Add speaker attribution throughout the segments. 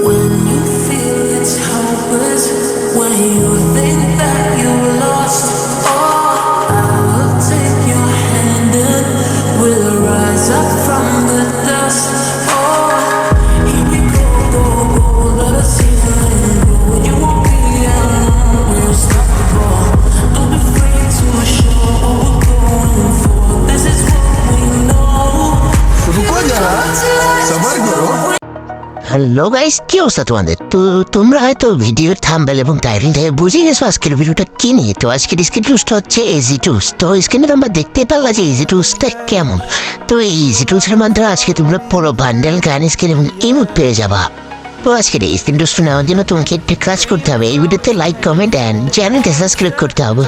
Speaker 1: When you feel it's hopeless, when you think that you're lost, oh, I will take your hand and we'll rise up from the dust. Oh, here we go, let us see the rain grow. You won't be alone, we're unstoppable. Don't be afraid to show what we're going for. This is what we know.
Speaker 2: रुको जरा, सबर करो।
Speaker 3: Hello guys, কি অবস্থা তোমাদের? তো তোমরা হয়তো ভিডিওর থাম্বনেল এবং টাইটেল থেকে বুঝে গেছো আজকের ভিডিওটা কি নিয়ে। তো আজকের স্ক্রিন টুসটা হচ্ছে ইজি টুস। তো স্ক্রিনে তোমরা দেখতে পারলা যে ইজি টুসটা কেমন। তো এই ইজি টুসের মাধ্যমে আজকে তোমরা পুরো বান্ডেল গান স্ক্রিন এবং ইমোট পেয়ে যাবা। তো আজকের এই স্ক্রিন টুসটা নেওয়ার জন্য তোমাকে একটা কাজ করতে হবে, এই ভিডিওতে লাইক কমেন্ট অ্যান্ড চ্যানেলকে সাবস্ক্রাইব করতে হবে।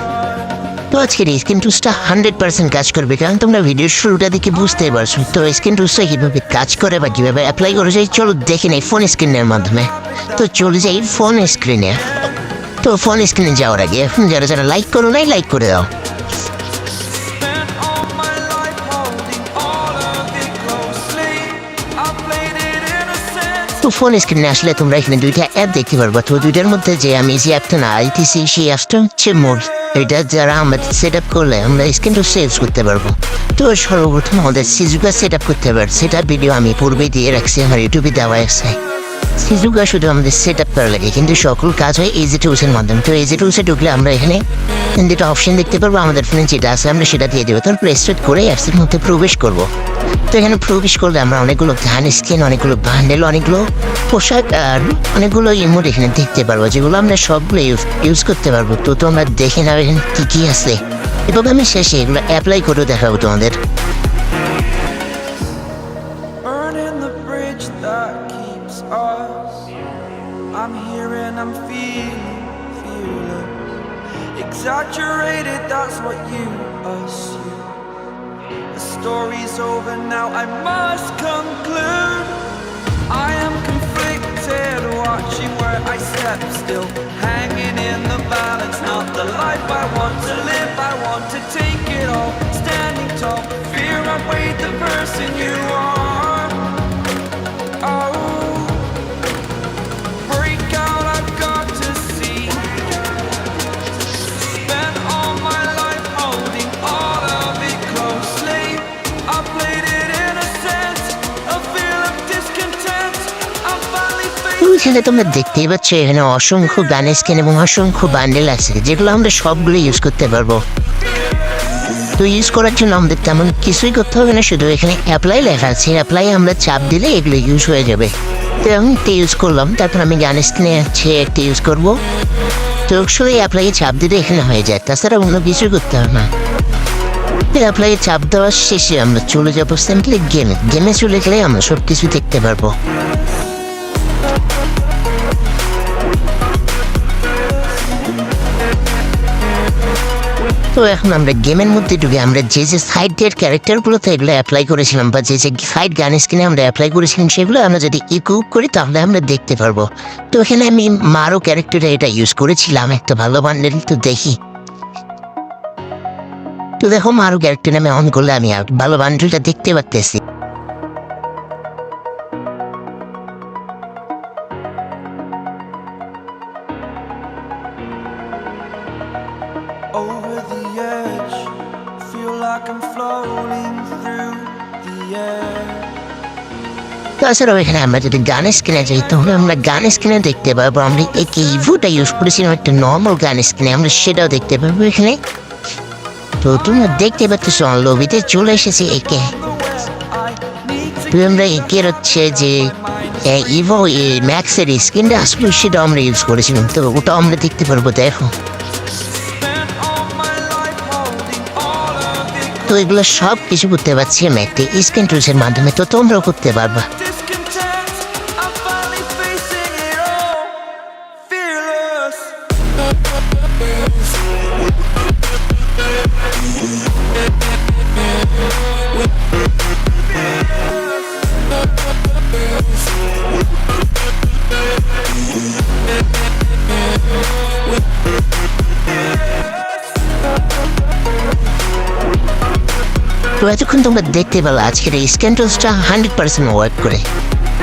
Speaker 3: তো আজকের এই স্ক্রিন টুসটা 100% কাজ করবে, কারণ তোমরা ভিডিওর শুরুটা দেখে বুঝতেই পারছো। তো স্ক্রিন টুসটা কীভাবে কাজ করে বা কীভাবে অ্যাপ্লাই করে যাই চলো দেখে নেই ফোন স্ক্রিনের মাধ্যমে। তো চলে যাই ফোন স্ক্রিনে। তো ফোন স্ক্রিনে যাওয়ার আগে এখন যারা যারা লাইক করো নাই লাইক করে দাও। তো ফোন স্ক্রিনে আসলে তোমরা এখানে দুইটা অ্যাপ দেখতে পারবো। তো দুইটার মধ্যে যে আমি যে অ্যাপটা না আইতেছি সেই অ্যাপটা হচ্ছে মোড। এটা যারা আমরা সেট আপ করলে আমরা স্ক্রিনটা সেভ করতে পারবো। তো সর্বপ্রথম আমাদের সিজুকা সেট আপ করতে পারবো, সেটা ভিডিও আমি পূর্বে দিয়ে রাখছি আমার ইউটিউবে দেওয়া আছে। সিজুকা শুধু আমাদের সেট আপ করা লাগে, কিন্তু সকল কাজ হয় ইজি টুলসের মাধ্যমে। তো ইজি টুলসে ঢুকলে আমরা এখানে দুটো অপশন দেখতে পারবো, আমাদের ফোনে যেটা আছে আমরা সেটা দিয়ে দেবো। তারপর স্টার্ট করে অ্যাপসের মধ্যে প্রবেশ করবো। তো এখানে প্রবেশ করলে আমরা অনেকগুলো গান স্ক্রিন, অনেকগুলো বান্ডেল, অনেকগুলো পোশাক আর অনেকগুলো ইমোট এখানে দেখতে পারবো, যেগুলো আমরা সবগুলো ইউজ করতে পারবো। তো তোমরা দেখে নাও এখানে কী কী আছে। এভাবে আমি শেষে এগুলো অ্যাপ্লাই করেও দেখাবো তোমাদের।
Speaker 4: Burning the bridge that keeps us. I'm here and I'm feeling exaggerated, that's what you assume. The story's over now, I must conclude. I am conflicted, watching where I step still, hanging in the balance, not the life I want to live. I want to take it all, standing tall, fear I weighed the person you are. Oh, break out, I've got to see. Spent all my life holding all of it closely. I played it innocent, a feel of discontent. I'm finally
Speaker 3: ছেলে তোমরা দেখতেই পাচ্ছ এখানে অসংখ্য গান screen এবং অসংখ্য bundle আছে, যেগুলো আমরা সবগুলো ইউজ করতে পারবো। তো ইউজ করার জন্য আমাদের তেমন কিছুই করতে হবে না, শুধু এখানে অ্যাপ্লাই লেখা আছে, অ্যাপ্লাই আমরা চাপ দিলে এগুলো ইউজ হয়ে যাবে। তো আমি একটা ইউজ করলাম, তারপর আমি গান স্ক্রিনে আছে একটা ইউজ করবো। তো শুধু অ্যাপ্লাই চাপ দিলে এখানে হয়ে যায়, তাছাড়া অন্য কিছুই করতে হবে না। অ্যাপ্লাই চাপ দেওয়ার শেষে আমরা চলে যাবো সিম্পলি গেমে চলে গেলে আমরা সব কিছু দেখতে পারবো। তো এখন আমরা গেমের মধ্যে ঢুকে আমরা যে যে সাইডের ক্যারেক্টারগুলোতে এগুলো অ্যাপ্লাই করেছিলাম বা যে যে সাইড গান স্ক্রিনে আমরা অ্যাপ্লাই করেছিলাম সেগুলো আমরা যদি ইকুইপ করি তাহলে আমরা দেখতে পারবো। তো এখানে আমি মারো ক্যারেক্টারে এটা ইউজ করেছিলাম, একটা ভালো বান্ডেল। তো দেখি, তো দেখো মারো ক্যারেক্টার আমি অন করলে আমি ভালো বান্ডেলটা দেখতে পারতেছি।
Speaker 4: over the edge, feel like I'm floating through the air.
Speaker 3: তাছাড়াও এখানে আমরা যদি গান স্ক্রিনে যাই তাহলে আমরা গান স্ক্রিনে দেখতে পারবো। আমরা এই ইভোটা ইউজ করেছিলাম একটা নর্মাল গান স্ক্রিনে, আমরা সেটাও দেখতে পারবো এখানে। তো তোমরা দেখতে পাচ্ছ লবিতে চলে এসেছে একে। তো আমরা একের হচ্ছে যে ইভো ম্যাক্সের স্ক্রিনটা আসলে সেটাও আমরা ইউজ করেছিলাম, তো ওটাও আমরা দেখতে পারবো। দেখো, তো এগুলো সব কিছু করতে পারছি আমি একটা স্ক্রিন টুলসের মাধ্যমে, তো তোমরাও করতে পারবা।
Speaker 4: Discontent, I'm finally facing it all, fearless.
Speaker 3: তো এতক্ষণ তোমরা দেখতে পেলে আজকের এই স্ক্যান টুলসটা 100% ওয়ার্ক করে।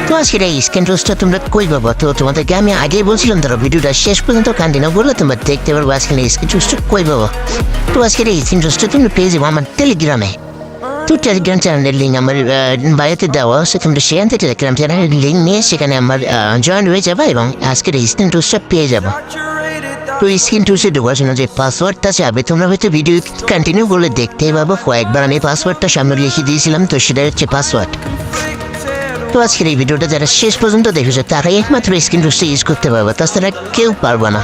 Speaker 3: তো আজকের এই স্ক্রিন রোস্টটা তোমরা কই পাবো? তো তোমাদেরকে আমি আগেই বলছিলাম ধরো ভিডিওটা শেষ পর্যন্ত কন্টিনিউ করলে তোমরা দেখতে পারবো আজকের এই স্ক্রিন রোস্টটা কই পাবো। তো আজকের এই স্ক্রিন রোস্টটা তুমি পেয়ে যাবো আমার টেলিগ্রামে। তো টেলিগ্রাম চ্যানেলের লিঙ্ক আমার বায়োতে দেওয়া, সেখানে সেখান থেকে টেলিগ্রাম চ্যানেলের লিঙ্ক নিয়ে সেখানে আমার জয়েন হয়ে যাবে এবং আজকের এই স্ক্রিন রোস্টটা পেয়ে যাবো। তো স্ক্রিন টুসে ঢোকার জন্য যে পাসওয়ার্ডটা চাবে তোমরা হয়তো ভিডিও কন্টিনিউ করলে দেখতেই পাবো। কয়েকবার আমি পাসওয়ার্ডটা সামনে লিখে দিয়েছিলাম, তো সেটা হচ্ছে পাসওয়ার্ড। তো আজকের এই ভিডিওটা যারা শেষ পর্যন্ত দেখেছে তারাই একমাত্র স্ক্রিন টুসটা ইউজ করতে পারবে, তাছাড়া কেউ পারবে না।